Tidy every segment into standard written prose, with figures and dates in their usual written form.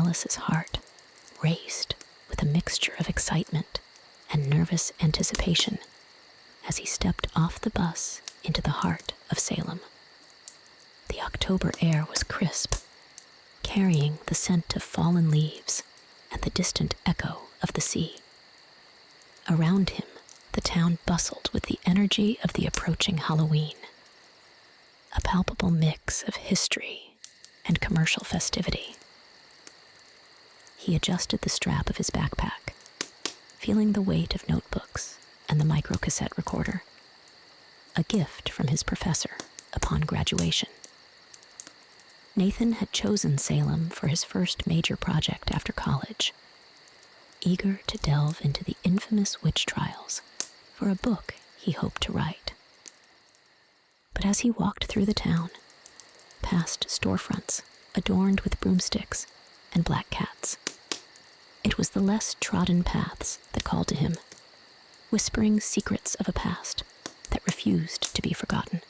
Alice's heart raced with a mixture of excitement and nervous anticipation as he stepped off the bus into the heart of Salem. The October air was crisp, carrying the scent of fallen leaves and the distant echo of the sea. Around him, the town bustled with the energy of the approaching Halloween, a palpable mix of history and commercial festivity. He adjusted the strap of his backpack, feeling the weight of notebooks and the microcassette recorder, a gift from his professor upon graduation. Nathan had chosen Salem for his first major project after college, eager to delve into the infamous witch trials for a book he hoped to write. But as he walked through the town, past storefronts adorned with broomsticks and black cats, it was the less trodden paths that called to him, whispering secrets of a past that refused to be forgotten.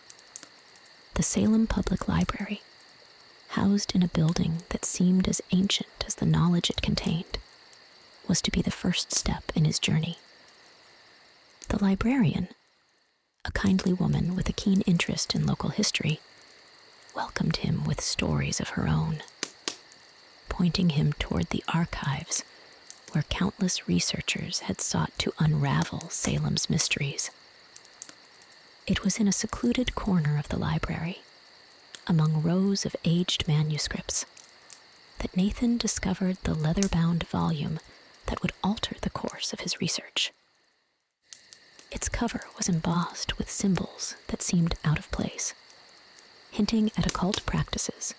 The Salem Public Library, housed in a building that seemed as ancient as the knowledge it contained, was to be the first step in his journey. The librarian, a kindly woman with a keen interest in local history, welcomed him with stories of her own, pointing him toward the archives where countless researchers had sought to unravel Salem's mysteries. It was in a secluded corner of the library, among rows of aged manuscripts, that Nathan discovered the leather-bound volume that would alter the course of his research. Its cover was embossed with symbols that seemed out of place, hinting at occult practices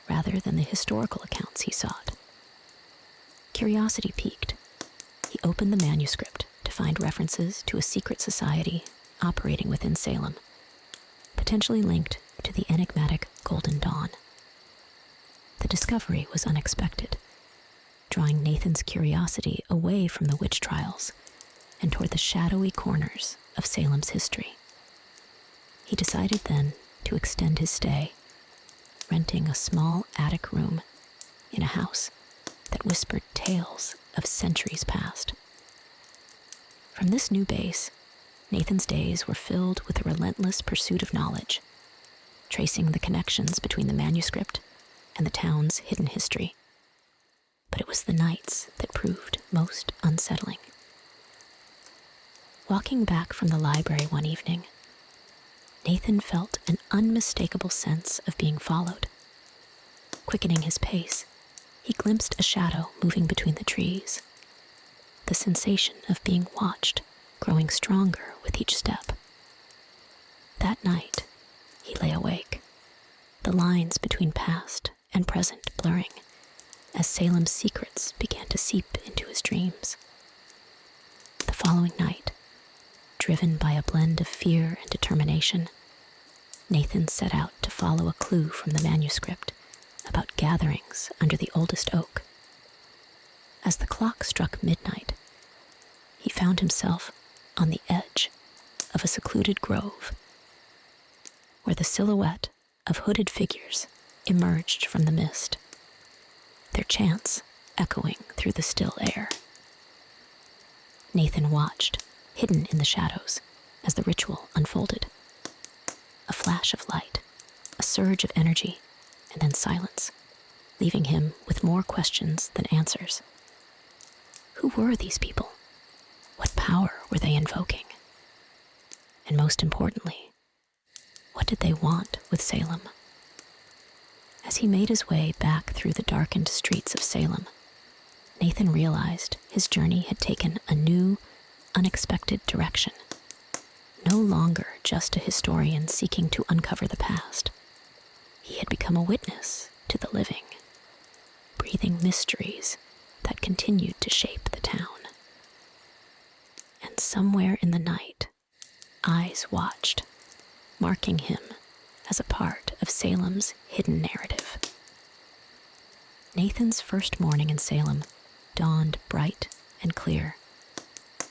rather than the historical accounts he sought. Curiosity piqued. He opened the manuscript to find references to a secret society operating within Salem, potentially linked to the enigmatic Golden Dawn. The discovery was unexpected, drawing Nathan's curiosity away from the witch trials and toward the shadowy corners of Salem's history. He decided then to extend his stay, renting a small attic room in a house that whispered tales of centuries past. From this new base, Nathan's days were filled with a relentless pursuit of knowledge, tracing the connections between the manuscript and the town's hidden history. But it was the nights that proved most unsettling. Walking back from the library one evening, Nathan felt an unmistakable sense of being followed. Quickening his pace, he glimpsed a shadow moving between the trees, the sensation of being watched growing stronger with each step. That night, he lay awake, the lines between past and present blurring, as Salem's secrets began to seep into his dreams. The following night, driven by a blend of fear and determination, Nathan set out to follow a clue from the manuscript about gatherings under the oldest oak. As the clock struck midnight, he found himself on the edge of a secluded grove, where the silhouette of hooded figures emerged from the mist, their chants echoing through the still air. Nathan watched, hidden in the shadows, as the ritual unfolded. A flash of light, a surge of energy, and then silence, leaving him with more questions than answers. Who were these people? What power were they invoking? And most importantly, what did they want with Salem? As he made his way back through the darkened streets of Salem, Nathan realized his journey had taken a new, unexpected direction. No longer just a historian seeking to uncover the past. He had become a witness to the living, breathing mysteries that continued to shape the town. And somewhere in the night, eyes watched, marking him as a part of Salem's hidden narrative. Nathan's first morning in Salem dawned bright and clear,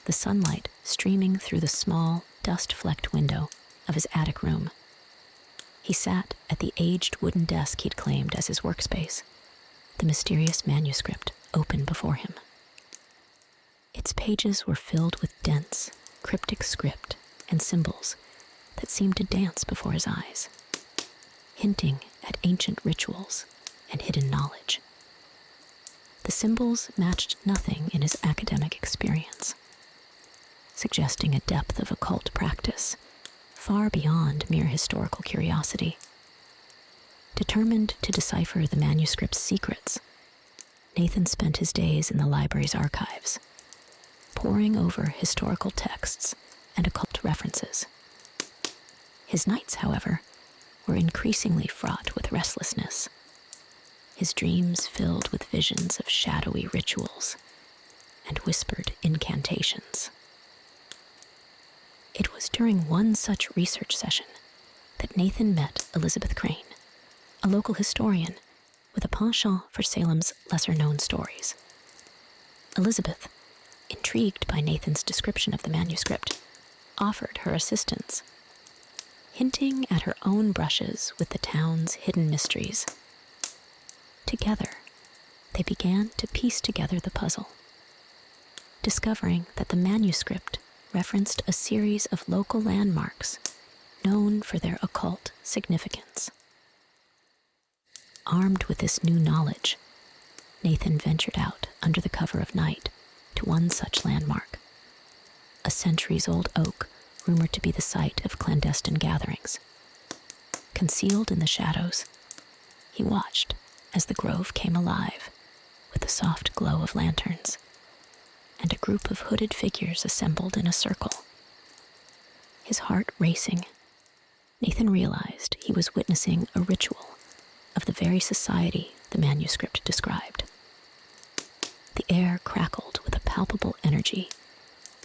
the sunlight streaming through the small, dust-flecked window of his attic room. He sat at the aged wooden desk he'd claimed as his workspace, the mysterious manuscript open before him. Its pages were filled with dense, cryptic script and symbols that seemed to dance before his eyes, hinting at ancient rituals and hidden knowledge. The symbols matched nothing in his academic experience, suggesting a depth of occult practice far beyond mere historical curiosity. Determined to decipher the manuscript's secrets, Nathan spent his days in the library's archives, poring over historical texts and occult references. His nights, however, were increasingly fraught with restlessness, his dreams filled with visions of shadowy rituals and whispered incantations. It was during one such research session that Nathan met Elizabeth Crane, a local historian with a penchant for Salem's lesser-known stories. Elizabeth, intrigued by Nathan's description of the manuscript, offered her assistance, hinting at her own brushes with the town's hidden mysteries. Together, they began to piece together the puzzle, discovering that the manuscript referenced a series of local landmarks known for their occult significance. Armed with this new knowledge, Nathan ventured out under the cover of night to one such landmark, a centuries-old oak rumored to be the site of clandestine gatherings. Concealed in the shadows, he watched as the grove came alive with the soft glow of lanterns, and a group of hooded figures assembled in a circle. His heart racing, Nathan realized he was witnessing a ritual of the very society the manuscript described. The air crackled with a palpable energy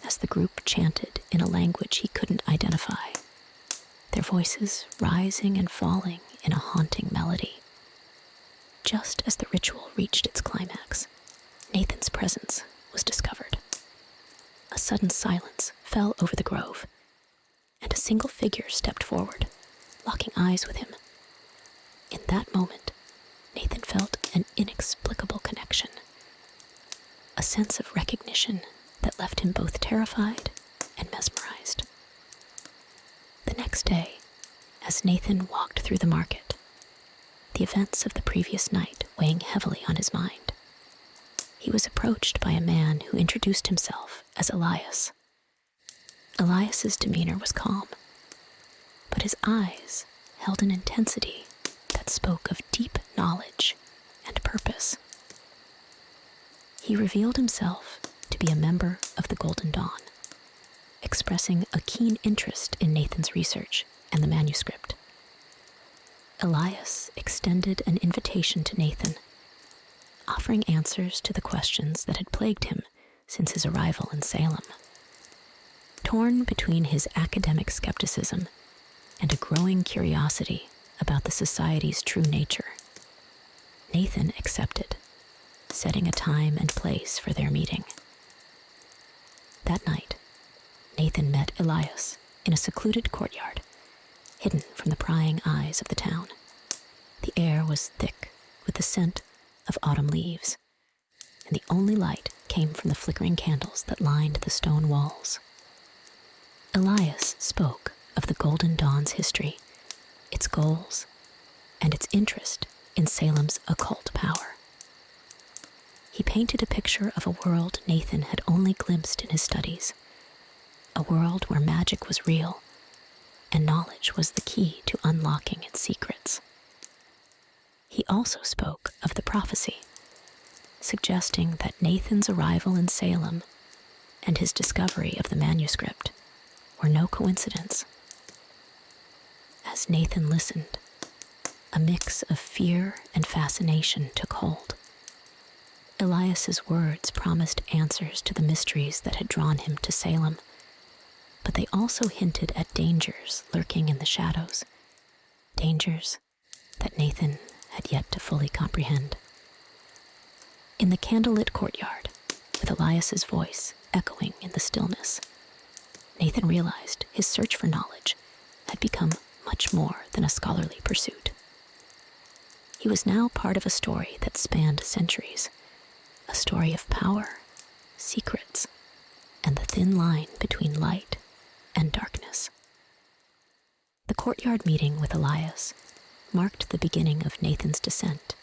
as the group chanted in a language he couldn't identify, their voices rising and falling in a haunting melody. Just as the ritual reached its climax, Nathan's presence was discovered. A sudden silence fell over the grove, and a single figure stepped forward, locking eyes with him. In that moment, Nathan felt an inexplicable connection, a sense of recognition that left him both terrified and mesmerized. The next day, as Nathan walked through the market, the events of the previous night weighing heavily on his mind, he was approached by a man who introduced himself as Elias. Elias's demeanor was calm, but his eyes held an intensity that spoke of deep knowledge and purpose. He revealed himself to be a member of the Golden Dawn, expressing a keen interest in Nathan's research and the manuscript. Elias extended an invitation to Nathan, offering answers to the questions that had plagued him since his arrival in Salem. Torn between his academic skepticism and a growing curiosity about the society's true nature, Nathan accepted, setting a time and place for their meeting. That night, Nathan met Elias in a secluded courtyard, hidden from the prying eyes of the town. The air was thick with the scent of autumn leaves, and the only light came from the flickering candles that lined the stone walls. Elias spoke of the Golden Dawn's history, its goals, and its interest in Salem's occult power. He painted a picture of a world Nathan had only glimpsed in his studies, a world where magic was real and knowledge was the key to unlocking its secrets. He also spoke of the prophecy, suggesting that Nathan's arrival in Salem and his discovery of the manuscript were no coincidence. As Nathan listened, a mix of fear and fascination took hold. Elias's words promised answers to the mysteries that had drawn him to Salem, but they also hinted at dangers lurking in the shadows, dangers that Nathan had yet to fully comprehend. In the candlelit courtyard, with Elias's voice echoing in the stillness, Nathan realized his search for knowledge had become much more than a scholarly pursuit. He was now part of a story that spanned centuries, a story of power, secrets, and the thin line between light and darkness. The courtyard meeting with Elias marked the beginning of Nathan's descent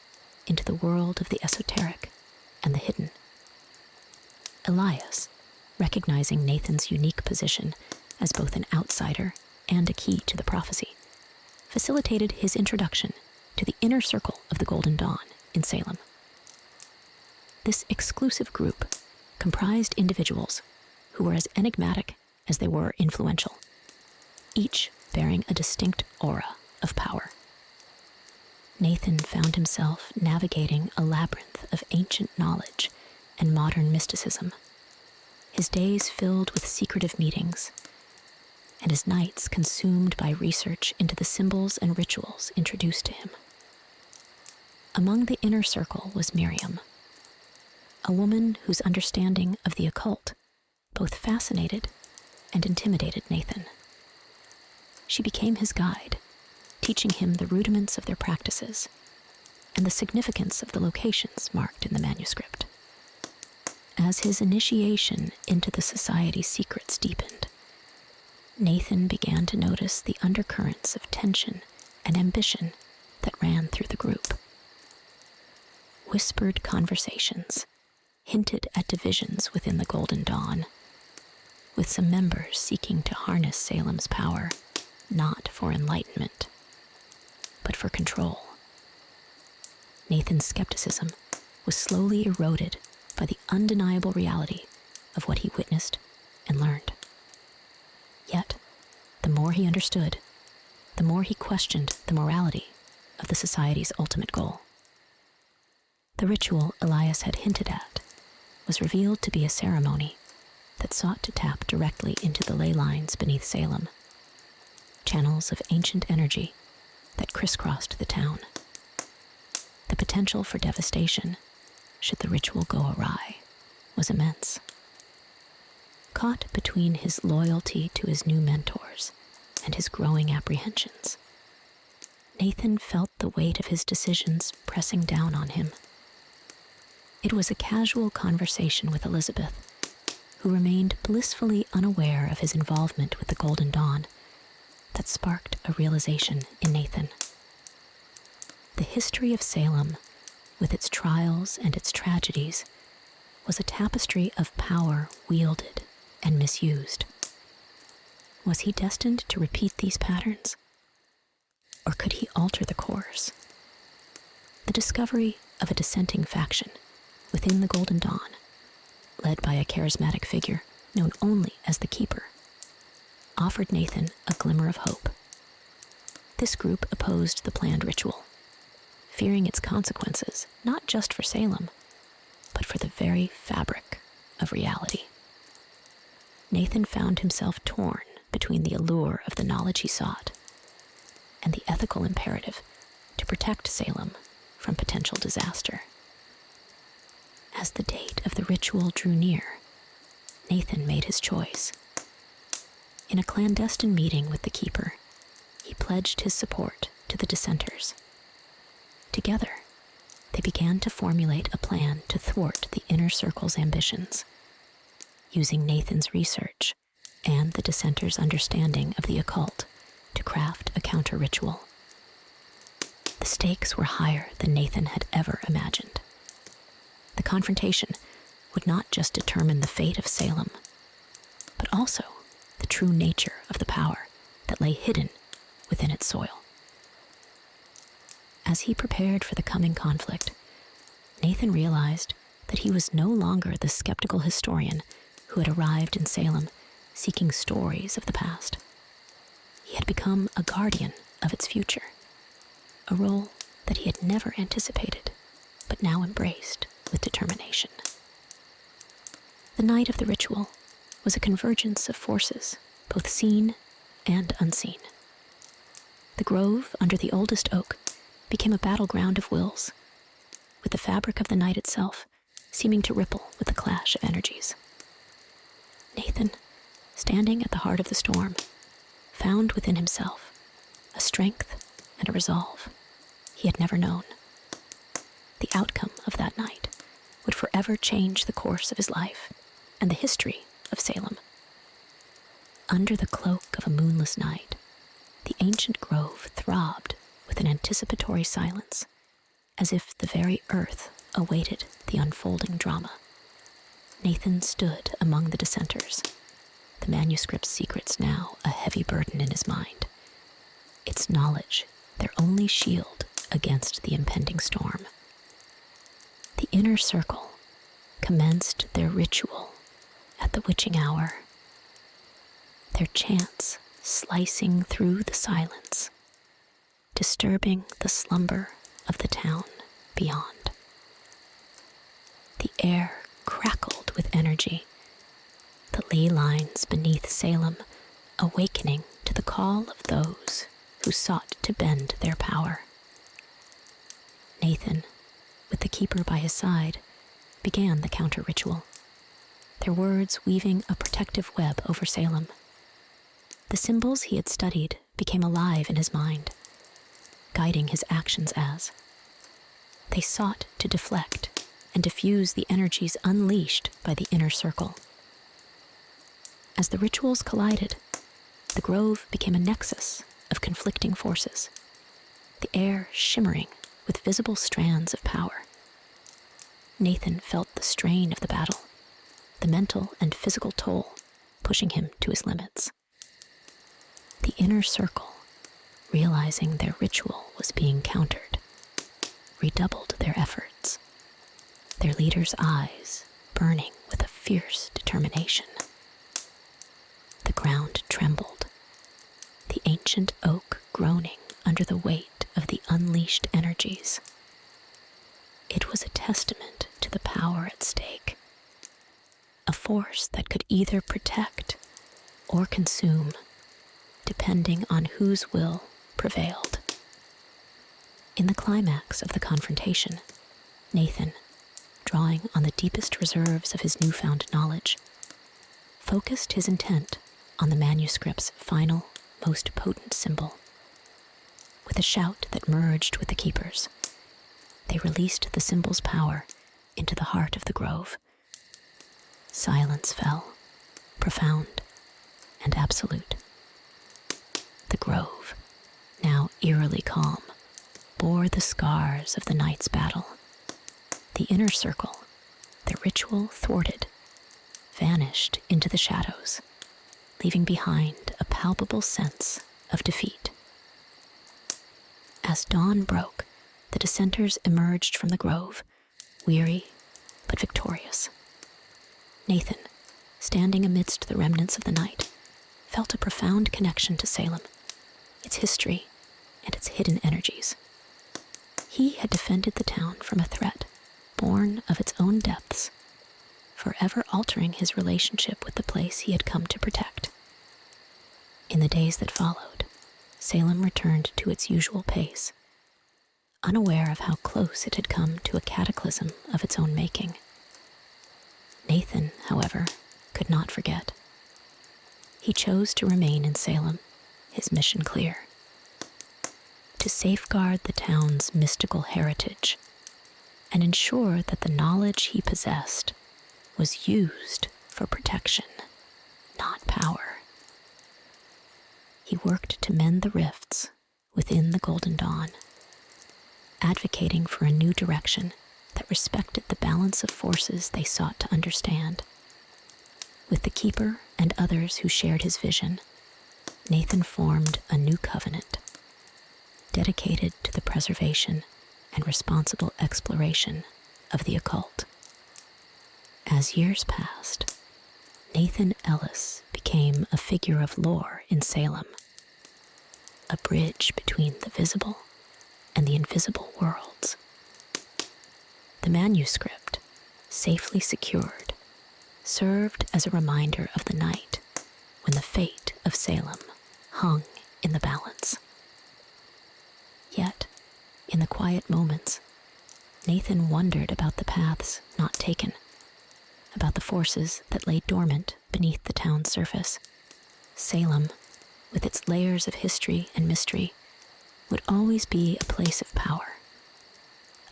into the world of the esoteric and the hidden. Elias, recognizing Nathan's unique position as both an outsider and a key to the prophecy, facilitated his introduction to the inner circle of the Golden Dawn in Salem. This exclusive group comprised individuals who were as enigmatic as they were influential, each bearing a distinct aura of power. Nathan found himself navigating a labyrinth of ancient knowledge and modern mysticism, his days filled with secretive meetings, and his nights consumed by research into the symbols and rituals introduced to him. Among the inner circle was Miriam, a woman whose understanding of the occult both fascinated and intimidated Nathan. She became his guide, teaching him the rudiments of their practices and the significance of the locations marked in the manuscript. As his initiation into the society's secrets deepened, Nathan began to notice the undercurrents of tension and ambition that ran through the group. Whispered conversations hinted at divisions within the Golden Dawn, with some members seeking to harness Salem's power, not for enlightenment, but for control. Nathan's skepticism was slowly eroded by the undeniable reality of what he witnessed and learned. Yet, the more he understood, the more he questioned the morality of the society's ultimate goal. The ritual Elias had hinted at was revealed to be a ceremony that sought to tap directly into the ley lines beneath Salem, channels of ancient energy that crisscrossed the town. The potential for devastation, should the ritual go awry, was immense. Caught between his loyalty to his new mentors and his growing apprehensions, Nathan felt the weight of his decisions pressing down on him. It was a casual conversation with Elizabeth, who remained blissfully unaware of his involvement with the Golden Dawn, that sparked a realization in Nathan. The history of Salem, with its trials and its tragedies, was a tapestry of power wielded and misused. Was he destined to repeat these patterns? Or could he alter the course? The discovery of a dissenting faction within the Golden Dawn, led by a charismatic figure known only as the Keeper, offered Nathan a glimmer of hope. This group opposed the planned ritual, fearing its consequences not just for Salem, but for the very fabric of reality. Nathan found himself torn between the allure of the knowledge he sought and the ethical imperative to protect Salem from potential disaster. As the date of the ritual drew near, Nathan made his choice. In a clandestine meeting with the Keeper, he pledged his support to the dissenters. Together, they began to formulate a plan to thwart the inner circle's ambitions, using Nathan's research and the dissenters' understanding of the occult to craft a counter-ritual. The stakes were higher than Nathan had ever imagined. The confrontation would not just determine the fate of Salem, but also the true nature of the power that lay hidden within its soil. As he prepared for the coming conflict, Nathan realized that he was no longer the skeptical historian who had arrived in Salem seeking stories of the past. He had become a guardian of its future, a role that he had never anticipated, but now embraced with determination. The night of the ritual was a convergence of forces, both seen and unseen. The grove under the oldest oak became a battleground of wills, with the fabric of the night itself seeming to ripple with the clash of energies. Nathan, standing at the heart of the storm, found within himself a strength and a resolve he had never known. The outcome of that night would forever change the course of his life and the history of Salem. Under the cloak of a moonless night, the ancient grove throbbed with an anticipatory silence, as if the very earth awaited the unfolding drama. Nathan stood among the dissenters, the manuscript's secrets now a heavy burden in his mind, its knowledge their only shield against the impending storm. The inner circle commenced their ritual at the witching hour, their chants slicing through the silence, disturbing the slumber of the town beyond. The air crackled with energy, the ley lines beneath Salem awakening to the call of those who sought to bend their power. Nathan, with the keeper by his side, began the counter-ritual, their words weaving a protective web over Salem. The symbols he had studied became alive in his mind, guiding his actions as they sought to deflect and diffuse the energies unleashed by the inner circle. As the rituals collided, the grove became a nexus of conflicting forces, the air shimmering with visible strands of power. Nathan felt the strain of the battle, the mental and physical toll pushing him to his limits. The inner circle, realizing their ritual was being countered, redoubled their efforts, their leader's eyes burning with a fierce determination. The ground trembled, the ancient oak groaning under the weight of the unleashed energies. It was a testament to the power at stake, a force that could either protect or consume, depending on whose will prevailed. In the climax of the confrontation, Nathan, drawing on the deepest reserves of his newfound knowledge, focused his intent on the manuscript's final, most potent symbol. With a shout that merged with the keepers, they released the symbol's power into the heart of the grove. Silence fell, profound and absolute. The grove, now eerily calm, bore the scars of the night's battle. The inner circle, the ritual thwarted, vanished into the shadows, leaving behind a palpable sense of defeat. As dawn broke, the dissenters emerged from the grove, weary but victorious. Nathan, standing amidst the remnants of the night, felt a profound connection to Salem, its history and its hidden energies. He had defended the town from a threat born of its own depths, forever altering his relationship with the place he had come to protect. In the days that followed, Salem returned to its usual pace, unaware of how close it had come to a cataclysm of its own making. Nathan, however, could not forget. He chose to remain in Salem, his mission clear: to safeguard the town's mystical heritage and ensure that the knowledge he possessed was used for protection, not power. He worked to mend the rifts within the Golden Dawn, advocating for a new direction that respected the balance of forces they sought to understand. With the Keeper and others who shared his vision, Nathan formed a new covenant, dedicated to the preservation and responsible exploration of the occult. As years passed, Nathan Ellis became a figure of lore in Salem, a bridge between the visible and the invisible worlds. The manuscript, safely secured, served as a reminder of the night when the fate of Salem hung in the balance. Yet, in the quiet moments, Nathan wondered about the paths not taken, about the forces that lay dormant beneath the town's surface. Salem, with its layers of history and mystery, would always be a place of power,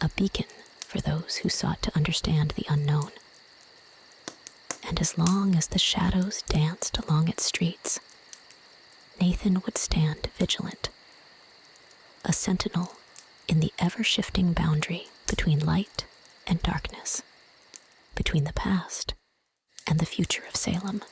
a beacon for those who sought to understand the unknown. And as long as the shadows danced along its streets, Nathan would stand vigilant, a sentinel in the ever-shifting boundary between light and darkness, between the past and the future of Salem.